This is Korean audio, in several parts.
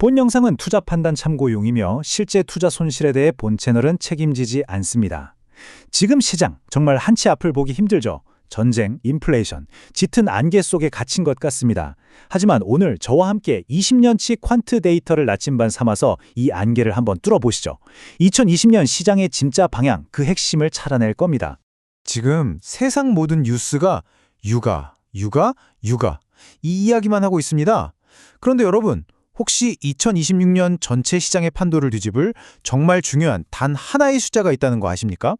본 영상은 투자 판단 참고용이며 실제 투자 손실에 대해 본 채널은 책임지지 않습니다. 지금 시장 정말 한치 앞을 보기 힘들죠. 전쟁, 인플레이션, 짙은 안개 속에 갇힌 것 같습니다. 하지만 오늘 저와 함께 20년치 퀀트 데이터를 나침반 삼아서 이 안개를 한번 뚫어보시죠. 2020년 시장의 진짜 방향, 그 핵심을 찾아낼 겁니다. 지금 세상 모든 뉴스가 육아 이 이야기만 하고 있습니다. 그런데 여러분, 혹시 2026년 전체 시장의 판도를 뒤집을 정말 중요한 단 하나의 숫자가 있다는 거 아십니까?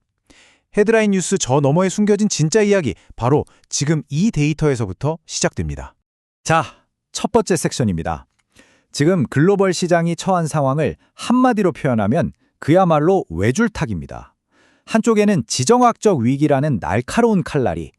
헤드라인 뉴스 저 너머에 숨겨진 진짜 이야기, 바로 지금 이 데이터에서부터 시작됩니다. 자, 첫 번째 섹션입니다. 지금 글로벌 시장이 처한 상황을 한마디로 표현하면 그야말로 외줄타기입니다. 한쪽에는 지정학적 위기라는 날카로운 칼날이,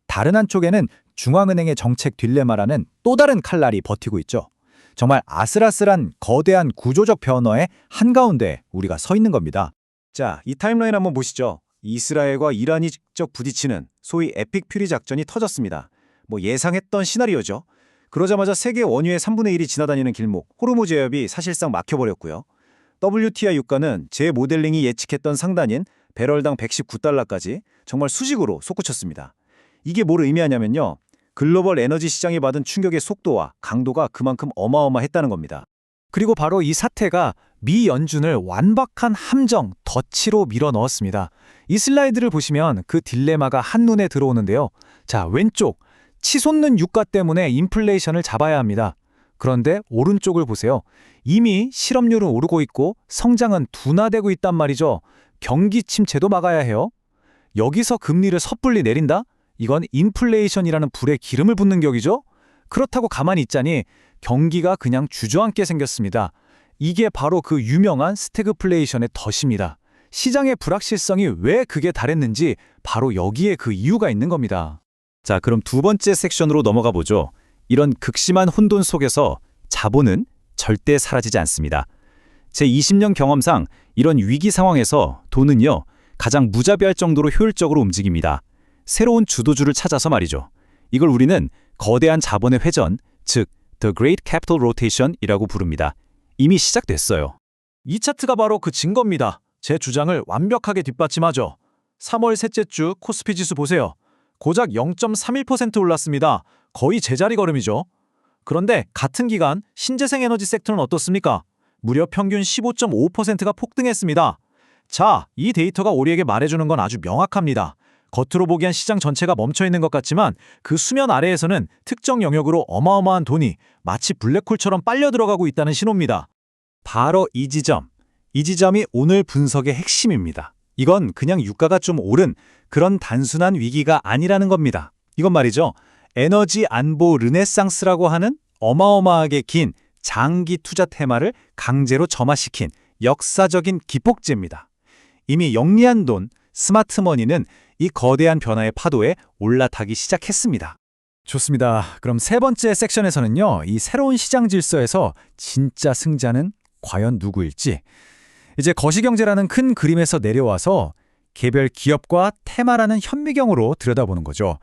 다른 한쪽에는 중앙은행의 정책 딜레마라는 또 다른 칼날이 버티고 있죠. 정말 아슬아슬한 거대한 구조적 변화의 한가운데 우리가 서 있는 겁니다. 자, 이 타임라인 한번 보시죠. 이스라엘과 이란이 직접 부딪히는 소위 에픽 퓨리 작전이 터졌습니다. 예상했던 시나리오죠. 그러자마자 세계 원유의 3분의 1이 지나다니는 길목, 호르무즈 해협이 사실상 막혀버렸고요. WTI 유가는 제 모델링이 예측했던 상단인 배럴당 119달러까지 정말 수직으로 솟구쳤습니다. 이게 뭘 의미하냐면요. 글로벌 에너지 시장이 받은 충격의 속도와 강도가 그만큼 어마어마했다는 겁니다. 그리고 바로 이 사태가 미 연준을 완박한 함정, 덫으로 밀어넣었습니다. 이 슬라이드를 보시면 그 딜레마가 한눈에 들어오는데요. 자, 왼쪽, 치솟는 유가 때문에 인플레이션을 잡아야 합니다. 그런데 오른쪽을 보세요. 이미 실업률은 오르고 있고 성장은 둔화되고 있단 말이죠. 경기 침체도 막아야 해요. 여기서 금리를 섣불리 내린다? 이건 인플레이션이라는 불에 기름을 붓는 격이죠? 그렇다고 가만히 있자니 경기가 그냥 주저앉게 생겼습니다. 이게 바로 그 유명한 스태그플레이션의 덫입니다. 시장의 불확실성이 왜 극에 달했는지 바로 여기에 그 이유가 있는 겁니다. 자, 그럼 두 번째 섹션으로 넘어가 보죠. 이런 극심한 혼돈 속에서 자본은 절대 사라지지 않습니다. 제 20년 경험상 이런 위기 상황에서 돈은요, 가장 무자비할 정도로 효율적으로 움직입니다. 새로운 주도주를 찾아서 말이죠. 이걸 우리는 거대한 자본의 회전, 즉 The Great Capital Rotation이라고 부릅니다. 이미 시작됐어요. 이 차트가 바로 그 증거입니다. 제 주장을 완벽하게 뒷받침하죠. 3월 셋째 주 코스피 지수 보세요. 고작 0.31% 올랐습니다. 거의 제자리 걸음이죠. 그런데 같은 기간 신재생 에너지 섹터는 어떻습니까? 무려 평균 15.5%가 폭등했습니다. 자, 이 데이터가 우리에게 말해주는 건 아주 명확합니다. 겉으로 보기엔 시장 전체가 멈춰있는 것 같지만 그 수면 아래에서는 특정 영역으로 어마어마한 돈이 마치 블랙홀처럼 빨려 들어가고 있다는 신호입니다. 바로 이 지점이 오늘 분석의 핵심입니다. 이건 그냥 유가가 좀 오른 그런 단순한 위기가 아니라는 겁니다. 이건 말이죠. 에너지 안보 르네상스라고 하는 어마어마하게 긴 장기 투자 테마를 강제로 점화시킨 역사적인 기폭제입니다. 이미 영리한 돈, 스마트머니는 이 거대한 변화의 파도에 올라타기 시작했습니다. 좋습니다. 그럼 세 번째 섹션에서는요, 이 새로운 시장 질서에서 진짜 승자는 과연 누구일지, 이제 거시경제라는 큰 그림에서 내려와서 개별 기업과 테마라는 현미경으로 들여다보는 거죠.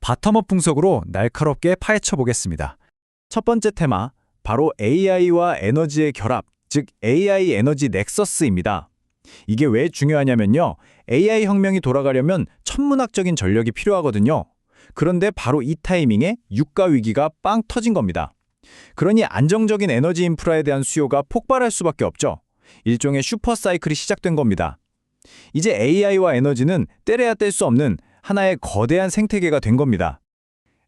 바텀업 분석으로 날카롭게 파헤쳐 보겠습니다. 첫 번째 테마, 바로 AI와 에너지의 결합, 즉 AI 에너지 넥서스입니다. 이게 왜 중요하냐면요. AI 혁명이 돌아가려면 천문학적인 전력이 필요하거든요. 그런데 바로 이 타이밍에 유가 위기가 빵 터진 겁니다. 그러니 안정적인 에너지 인프라에 대한 수요가 폭발할 수밖에 없죠. 일종의 슈퍼사이클이 시작된 겁니다. 이제 AI와 에너지는 떼려야 뗄 수 없는 하나의 거대한 생태계가 된 겁니다.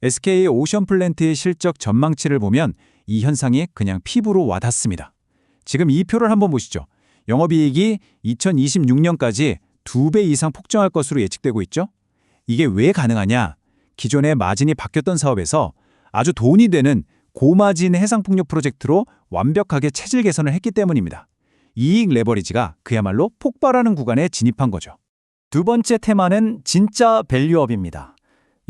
SK 오션플랜트의 실적 전망치를 보면 이 현상이 그냥 피부로 와닿습니다. 지금 이 표를 한번 보시죠. 영업이익이 2026년까지 2배 이상 폭증할 것으로 예측되고 있죠. 이게 왜 가능하냐? 기존의 마진이 바뀌었던 사업에서 아주 돈이 되는 고마진 해상풍력 프로젝트로 완벽하게 체질 개선을 했기 때문입니다. 이익 레버리지가 그야말로 폭발하는 구간에 진입한 거죠. 두 번째 테마는 진짜 밸류업입니다.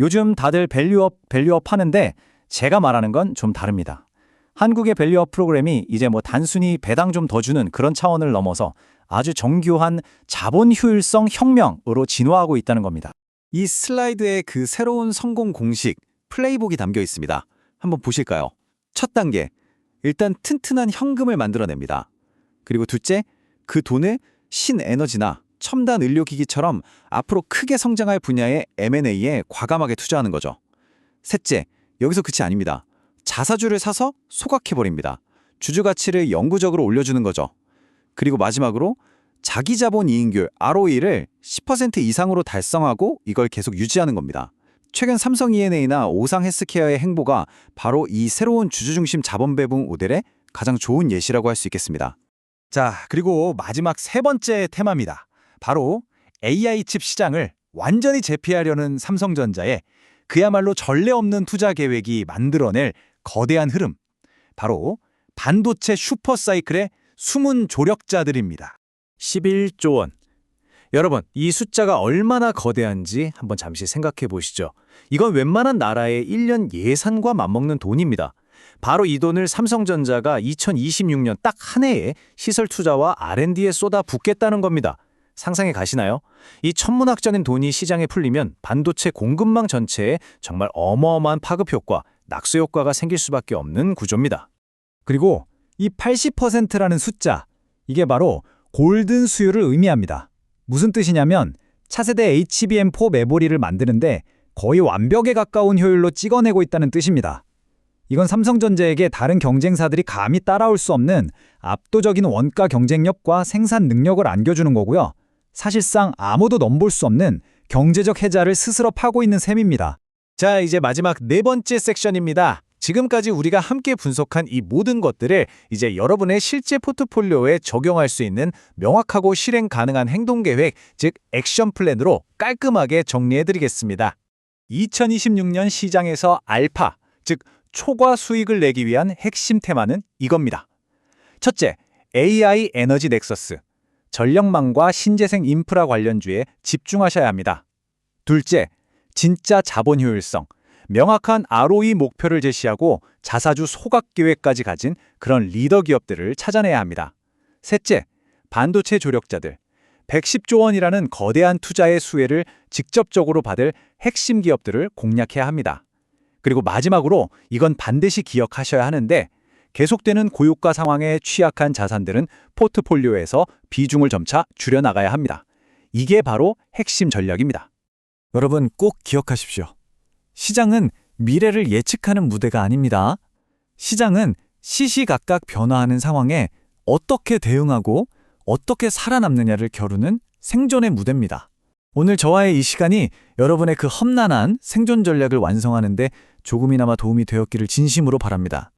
요즘 다들 밸류업 하는데 제가 말하는 건 좀 다릅니다. 한국의 밸류업 프로그램이 이제 단순히 배당 좀 더 주는 그런 차원을 넘어서 아주 정교한 자본 효율성 혁명으로 진화하고 있다는 겁니다. 이 슬라이드에 그 새로운 성공 공식, 플레이북이 담겨 있습니다. 한번 보실까요? 첫 단계, 일단 튼튼한 현금을 만들어냅니다. 그리고 둘째, 그 돈을 신에너지나 첨단 의료기기처럼 앞으로 크게 성장할 분야의 M&A에 과감하게 투자하는 거죠. 셋째, 여기서 끝이 아닙니다. 자사주를 사서 소각해버립니다. 주주 가치를 영구적으로 올려주는 거죠. 그리고 마지막으로 자기 자본 이익률 ROE를 10% 이상으로 달성하고 이걸 계속 유지하는 겁니다. 최근 삼성 E&A나 오상 헬스케어의 행보가 바로 이 새로운 주주 중심 자본 배분 모델의 가장 좋은 예시라고 할 수 있겠습니다. 자, 그리고 마지막 세 번째 테마입니다. 바로 AI 칩 시장을 완전히 제패하려는 삼성전자의 그야말로 전례 없는 투자 계획이 만들어낼 거대한 흐름. 바로 반도체 슈퍼사이클의 숨은 조력자들입니다. 11조 원. 여러분, 이 숫자가 얼마나 거대한지 한번 잠시 생각해 보시죠. 이건 웬만한 나라의 1년 예산과 맞먹는 돈입니다. 바로 이 돈을 삼성전자가 2026년 딱 한 해에 시설 투자와 R&D에 쏟아 붓겠다는 겁니다. 상상해 가시나요? 이 천문학적인 돈이 시장에 풀리면 반도체 공급망 전체에 정말 어마어마한 파급 효과, 낙수 효과가 생길 수밖에 없는 구조입니다. 그리고 이 80%라는 숫자, 이게 바로 골든 수율을 의미합니다. 무슨 뜻이냐면 차세대 HBM4 메모리를 만드는데 거의 완벽에 가까운 효율로 찍어내고 있다는 뜻입니다. 이건 삼성전자에게 다른 경쟁사들이 감히 따라올 수 없는 압도적인 원가 경쟁력과 생산 능력을 안겨주는 거고요. 사실상 아무도 넘볼 수 없는 경제적 해자를 스스로 파고 있는 셈입니다. 자, 이제 마지막 네 번째 섹션입니다. 지금까지 우리가 함께 분석한 이 모든 것들을 이제 여러분의 실제 포트폴리오에 적용할 수 있는 명확하고 실행 가능한 행동계획, 즉 액션 플랜으로 깔끔하게 정리해드리겠습니다. 2026년 시장에서 알파, 즉 초과 수익을 내기 위한 핵심 테마는 이겁니다. 첫째, AI 에너지 넥서스. 전력망과 신재생 인프라 관련주에 집중하셔야 합니다. 둘째, 진짜 자본 효율성. 명확한 ROE 목표를 제시하고 자사주 소각 계획까지 가진 그런 리더 기업들을 찾아내야 합니다. 셋째, 반도체 조력자들. 110조 원이라는 거대한 투자의 수혜를 직접적으로 받을 핵심 기업들을 공략해야 합니다. 그리고 마지막으로 이건 반드시 기억하셔야 하는데 계속되는 고유가 상황에 취약한 자산들은 포트폴리오에서 비중을 점차 줄여나가야 합니다. 이게 바로 핵심 전략입니다. 여러분 꼭 기억하십시오. 시장은 미래를 예측하는 무대가 아닙니다. 시장은 시시각각 변화하는 상황에 어떻게 대응하고 어떻게 살아남느냐를 겨루는 생존의 무대입니다. 오늘 저와의 이 시간이 여러분의 그 험난한 생존 전략을 완성하는 데 조금이나마 도움이 되었기를 진심으로 바랍니다.